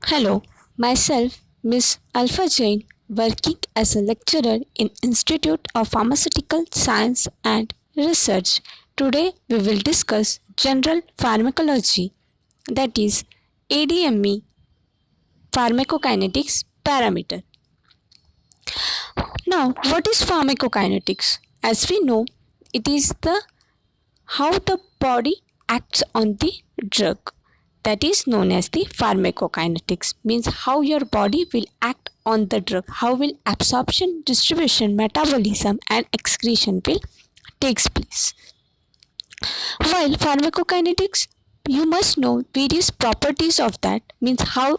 Hello, myself Miss Alpha Jain, working as a lecturer in Institute of Pharmaceutical Science and Research. Today we will discuss general pharmacology, that is ADME pharmacokinetics parameter. Now, what is pharmacokinetics? As we know, it is the how the body acts on the drug, that is known as the pharmacokinetics, means how your body will act on the drug, how will absorption, distribution, metabolism and excretion will takes place. While pharmacokinetics, you must know various properties of that, means how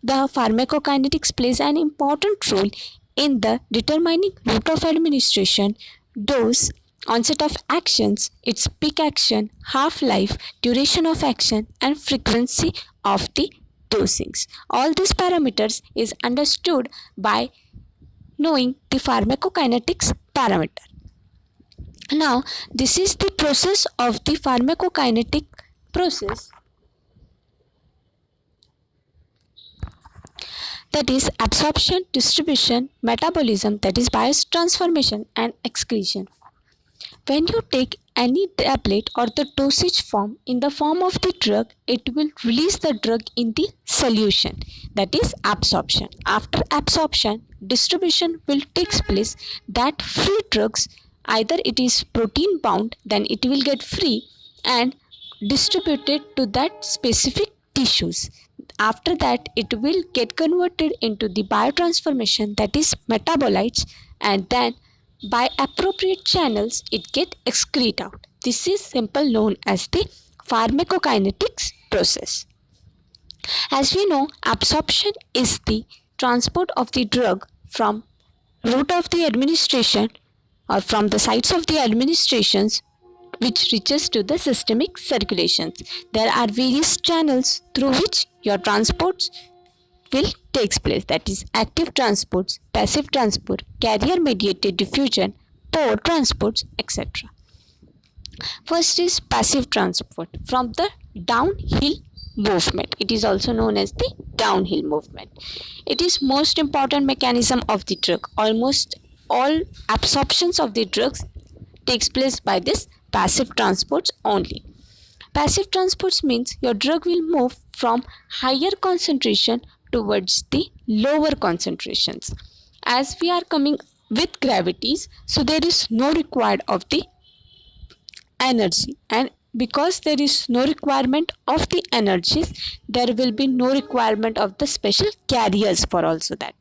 the pharmacokinetics plays an important role in the determining route of administration, dose, onset of actions, its peak action, half-life, duration of action, and frequency of the dosings. All these parameters is understood by knowing the pharmacokinetics parameter. Now, this is the process of the pharmacokinetic process, that is absorption, distribution, metabolism, that is biotransformation and excretion. When you take any tablet or the dosage form in the form of the drug, it will release the drug in the solution, that is absorption. After absorption, distribution will take place, that free drugs, either it is protein bound, then it will get free and distributed to that specific tissues. After that, it will get converted into the biotransformation, that is metabolites, and then by appropriate channels it get excrete out. This is simple known as the pharmacokinetics process. As we know, absorption is the transport of the drug from route of the administration or from the sites of the administrations which reaches to the systemic circulations. There are various channels through which your transports will takes place, that is active transports, passive transport, carrier mediated diffusion, pore transports, etc. First is passive transport from the downhill movement. It is also known as the downhill movement. It is most important mechanism of the drug. Almost all absorptions of the drugs takes place by this passive transports only. Passive transports means your drug will move from higher concentration towards the lower concentrations. As we are coming with gravities, so there is no required of the energy, and because there is no requirement of the energies, there will be no requirement of the special carriers for also that.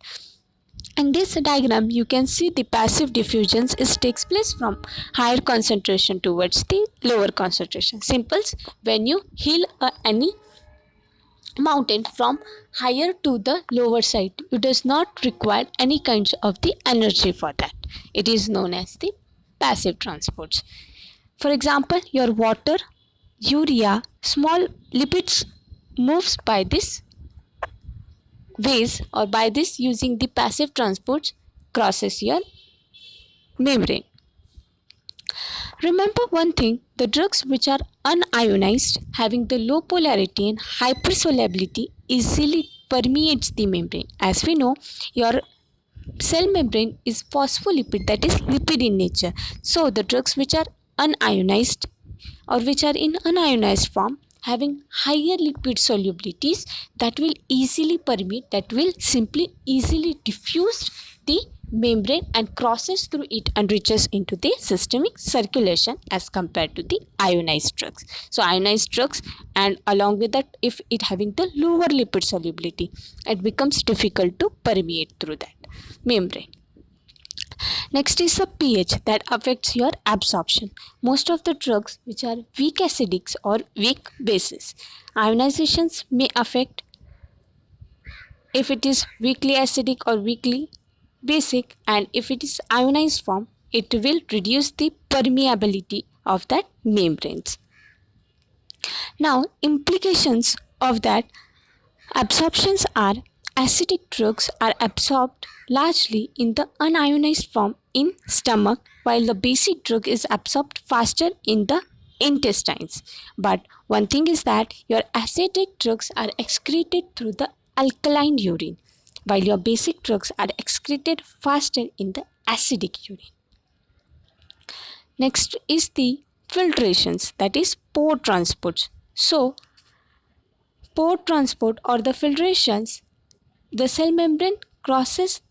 In this diagram, you can see the passive diffusions takes place from higher concentration towards the lower concentration. Simples, when you heal any mountain from higher to the lower side, it does not require any kinds of the energy for that. It is known as the passive transports. For example, your water, urea, small lipids moves by this ways or by this using the passive transports crosses your membrane. Remember one thing, the drugs which are unionized, having the low polarity and hypersolubility, easily permeates the membrane. As we know, your cell membrane is phospholipid, that is lipid in nature. So the drugs which are unionized or which are in unionized form, having higher lipid solubilities, that will easily permeate, that will simply easily diffuse the membrane and crosses through it and reaches into the systemic circulation as compared to the ionized drugs. So ionized drugs, and along with that, if it having the lower lipid solubility, it becomes difficult to permeate through that membrane. Next is the pH that affects your absorption. Most of the drugs which are weak acidics or weak bases, ionizations may affect if it is weakly acidic or weakly basic, and if it is ionized form, it will reduce the permeability of that membranes. Now, implications of that absorptions are acidic drugs are absorbed largely in the unionized form in stomach, while the basic drug is absorbed faster in the intestines. But one thing is that your acidic drugs are excreted through the alkaline urine, while your basic drugs are excreted faster in the acidic urine. Next is the filtrations, that is pore transport. So, pore transport or the filtrations, the cell membrane crosses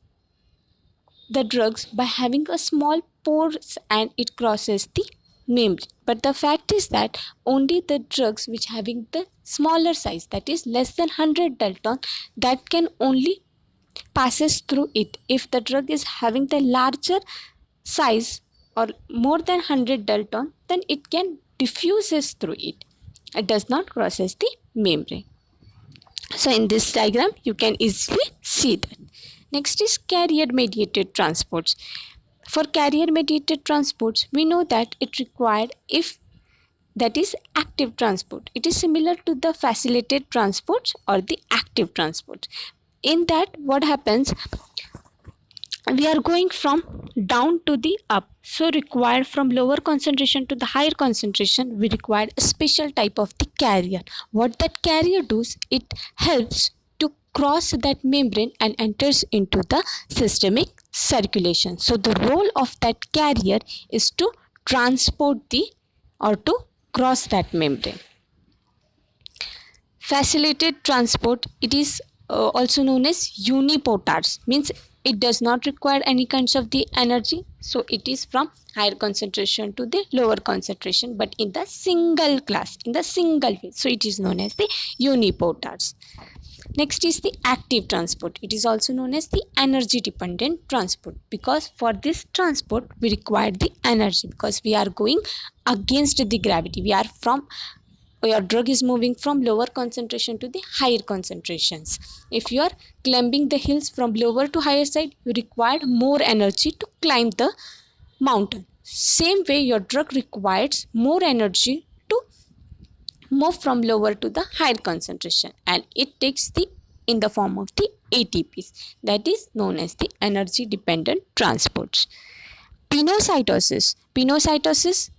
the drugs by having a small pores and it crosses the membrane. But the fact is that only the drugs which having the smaller size, that is less than 100 Dalton, that can only passes through it. If the drug is having the larger size or more than 100 Dalton, then it can diffuses through it. It does not crosses the membrane. So in this diagram you can easily see that. Next is carrier mediated transports. For carrier mediated transports, we know that it required if that is active transport. It is similar to the facilitated transports or the active transport. In that, what happens, we are going from down to the up, so required from lower concentration to the higher concentration, we require a special type of the carrier. What that carrier does, it helps to cross that membrane and enters into the systemic circulation. So the role of that carrier is to transport the or to cross that membrane. Facilitated transport, it is also known as uniportars, means it does not require any kinds of the energy, so it is from higher concentration to the lower concentration, but in the single class, in the single phase, so it is known as the uniportars. Next is the active transport. It is also known as the energy dependent transport, because for this transport we require the energy, because we are going against the gravity. We are from, your drug is moving from lower concentration to the higher concentrations. If you are climbing the hills from lower to higher side, you require more energy to climb the mountain. Same way, your drug requires more energy to move from lower to the higher concentration, and it takes the in the form of the ATPs, that is known as the energy dependent transports. Pinocytosis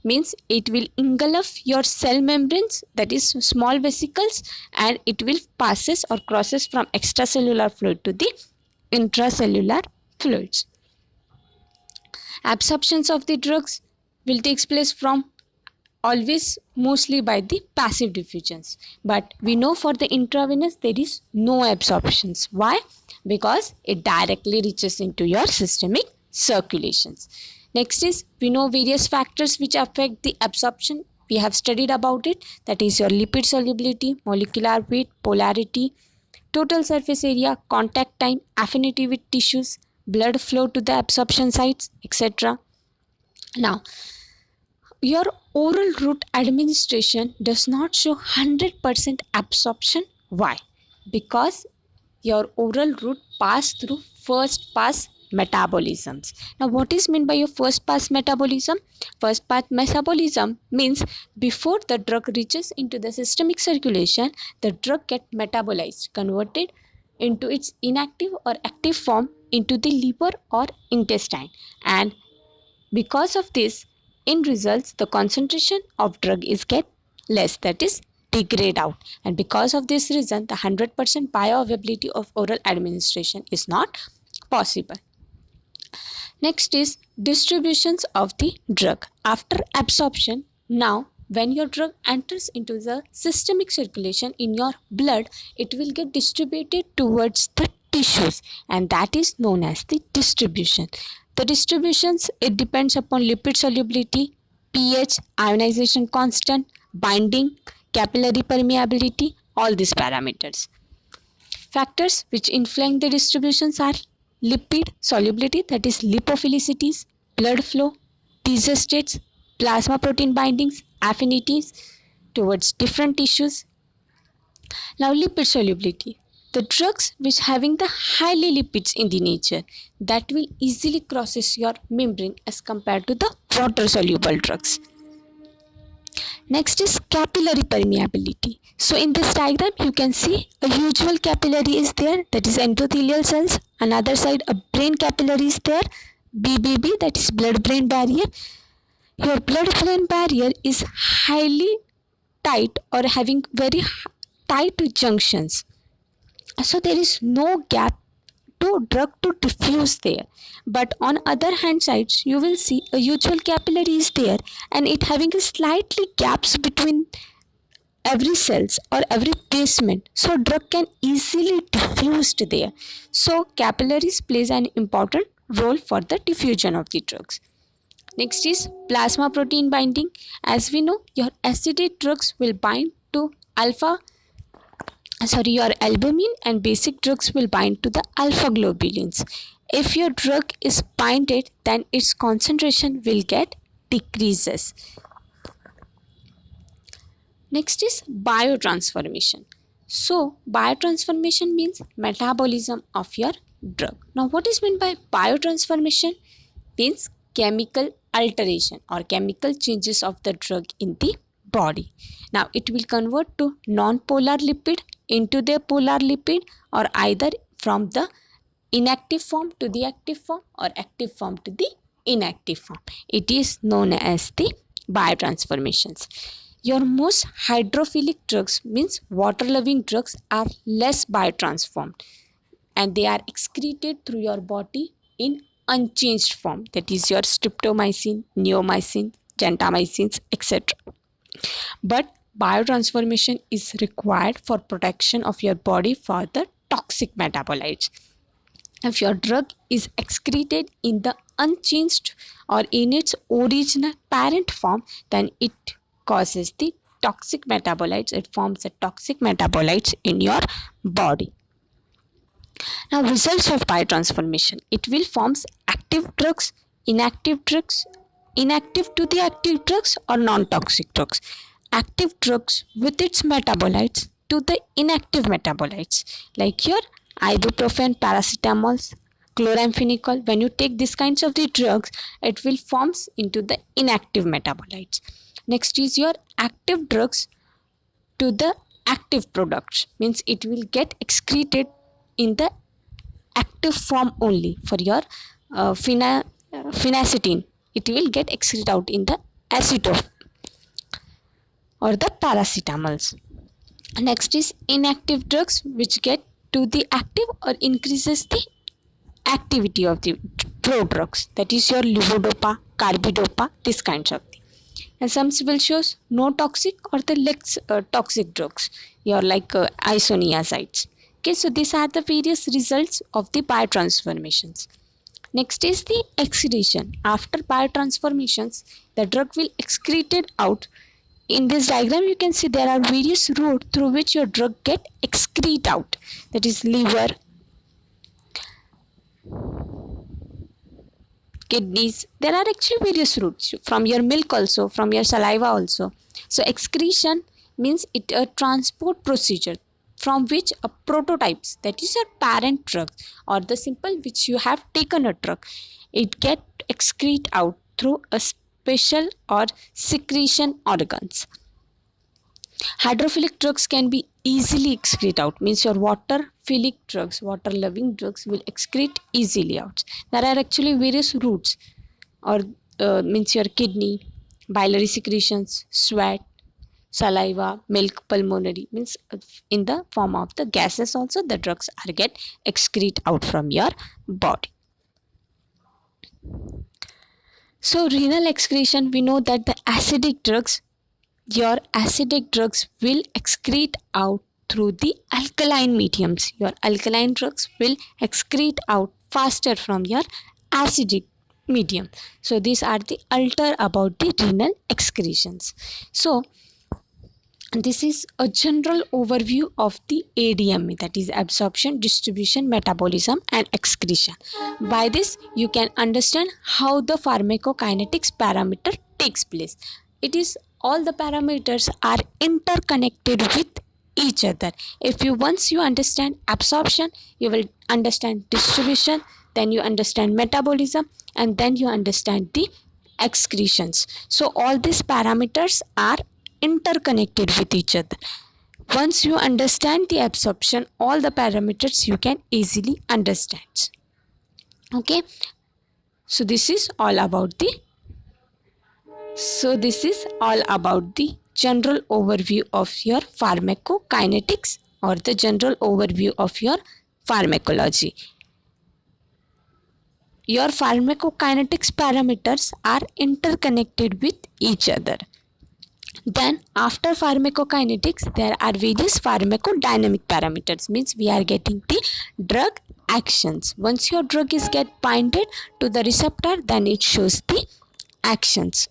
means it will engulf your cell membranes, that is small vesicles, and it will passes or crosses from extracellular fluid to the intracellular fluids. Absorptions of the drugs will take place from always mostly by the passive diffusions, but we know for the intravenous there is no absorptions. Why? Because it directly reaches into your systemic circulations. Next is, we know various factors which affect the absorption. We have studied about it, that is your lipid solubility, molecular weight, polarity, total surface area, contact time, affinity with tissues, blood flow to the absorption sites, etc. Now, your oral route administration does not show 100% absorption. Why? Because your oral route pass through first pass metabolisms. Now, what is meant by your first pass metabolism? First pass metabolism means before the drug reaches into the systemic circulation, the drug gets metabolized, converted into its inactive or active form into the liver or intestine, and because of this, in results, the concentration of drug is get less, that is degrade out, and because of this reason, the 100% bioavailability of oral administration is not possible. Next is distributions of the drug after absorption. Now, when your drug enters into the systemic circulation in your blood, it will get distributed towards the tissues, and that is known as the distribution. The distributions, it depends upon lipid solubility, pH, ionization constant, binding, capillary permeability, all these parameters. Factors which influence the distributions are lipid solubility, that is lipophilicity, blood flow, T-cell states, plasma protein bindings, affinities towards different tissues. Now, lipid solubility, the drugs which having the highly lipids in the nature, that will easily crosses your membrane as compared to the water soluble drugs. Next is capillary permeability. So in this diagram you can see a usual capillary is there, that is endothelial cells. Another side a brain capillary is there, BBB, that is blood brain barrier. Your blood brain barrier is highly tight or having very tight junctions. So there is no gap to drug to diffuse there, but on other hand sides you will see a usual capillary is there and it having a slightly gaps between every cells or every basement, so drug can easily diffused there. So capillaries plays an important role for the diffusion of the drugs. Next is plasma protein binding. As we know, your acidic drugs will bind to your albumin, and basic drugs will bind to the alpha globulins. If your drug is binded, then its concentration will get decreases. Next is biotransformation. So biotransformation means metabolism of your drug. Now what is meant by biotransformation? Means chemical alteration or chemical changes of the drug in the body. Now it will convert to non-polar lipid into the polar lipid, or either from the inactive form to the active form or active form to the inactive form. It is known as the biotransformations. Your most hydrophilic drugs means water loving drugs are less biotransformed and they are excreted through your body in unchanged form, that is your streptomycin, neomycin, gentamicins, etc. But biotransformation is required for protection of your body for the toxic metabolites. If your drug is excreted in the unchanged or in its original parent form, then it causes the toxic metabolites. It forms the toxic metabolites in your body. Now, results of biotransformation. It will forms active drugs, inactive to the active drugs or non-toxic drugs. Active drugs with its metabolites to the inactive metabolites, like your ibuprofen, paracetamols, chloramphenicol. When you take these kinds of the drugs, it will forms into the inactive metabolites. Next is your active drugs to the active products, means it will get excreted in the active form only. For your phenacetin, it will get excreted out in the acetone or the paracetamols. Next is inactive drugs which get to the active or increases the activity of the prodrugs, that is your levodopa, carbidopa, this kinds of thing. And some will shows no toxic or the less toxic drugs, your like isoniazides. Okay, so these are the various results of the biotransformations. Next is the excretion. After biotransformations, the drug will excreted out. In this diagram, you can see there are various routes through which your drug get excrete out. That is liver, kidneys. There are actually various routes from your milk also, from your saliva also. So excretion means it a transport procedure from which a prototypes, that is your parent drug or the simple which you have taken a drug, it get excrete out through a special or secretion organs. Hydrophilic drugs can be easily excrete out, means your water-philic drugs, water-loving drugs will excrete easily out. There are actually various routes, or means your kidney, biliary secretions, sweat, saliva, milk, pulmonary, means in the form of the gases also the drugs are get excrete out from your body. So renal excretion, we know that the acidic drugs, your acidic drugs will excrete out through the alkaline mediums. Your alkaline drugs will excrete out faster from your acidic medium. So these are the alter about the renal excretions. So this is a general overview of the ADME, that is absorption, distribution, metabolism and excretion. By this you can understand how the pharmacokinetics parameter takes place. It is all the parameters are interconnected with each other. If you once you understand absorption, you will understand distribution, then you understand metabolism, and then you understand the excretions. So all these parameters are interconnected with each other. Once you understand the absorption, all the parameters you can easily understand. Okay, so this is all about the general overview of your pharmacokinetics or the general overview of your pharmacology. Your pharmacokinetics parameters are interconnected with each other. Then after pharmacokinetics, there are various pharmacodynamic parameters, means we are getting the drug actions. Once your drug is get binded to the receptor, then it shows the actions.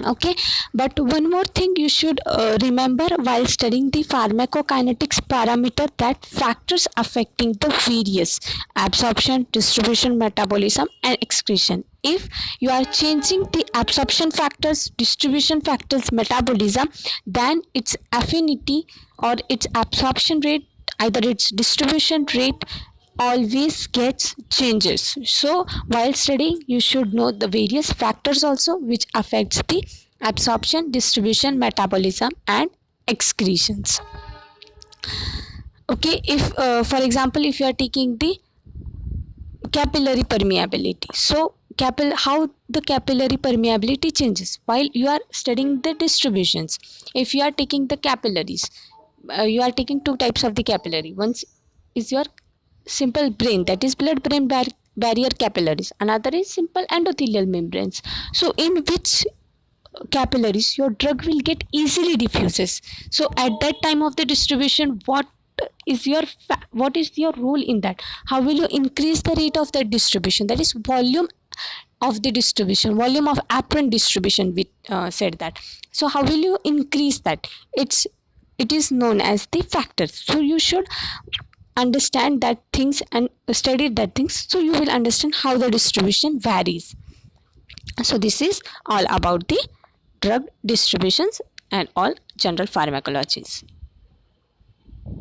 Okay, but one more thing you should remember while studying the pharmacokinetics parameter, that factors affecting the various absorption, distribution, metabolism and excretion. If you are changing the absorption factors, distribution factors, metabolism, then its affinity or its absorption rate, either its distribution rate, always gets changes. So while studying, you should know the various factors also which affects the absorption, distribution, metabolism and excretions. Okay, if for example, if you are taking the capillary permeability, so how the capillary permeability changes while you are studying the distributions. If you are taking the capillaries, you are taking two types of the capillary. One is your simple brain, that is blood brain barrier capillaries. Another is simple endothelial membranes. So in which capillaries your drug will get easily diffuses. So at that time of the distribution, what is your role in that? How will you increase the rate of the distribution? That is volume of the distribution, volume of apparent distribution, we said that. So how will you increase that? It is known as the factors. So you should understand that things and study that things, so you will understand how the distribution varies. So this is all about the drug distributions and all general pharmacologies.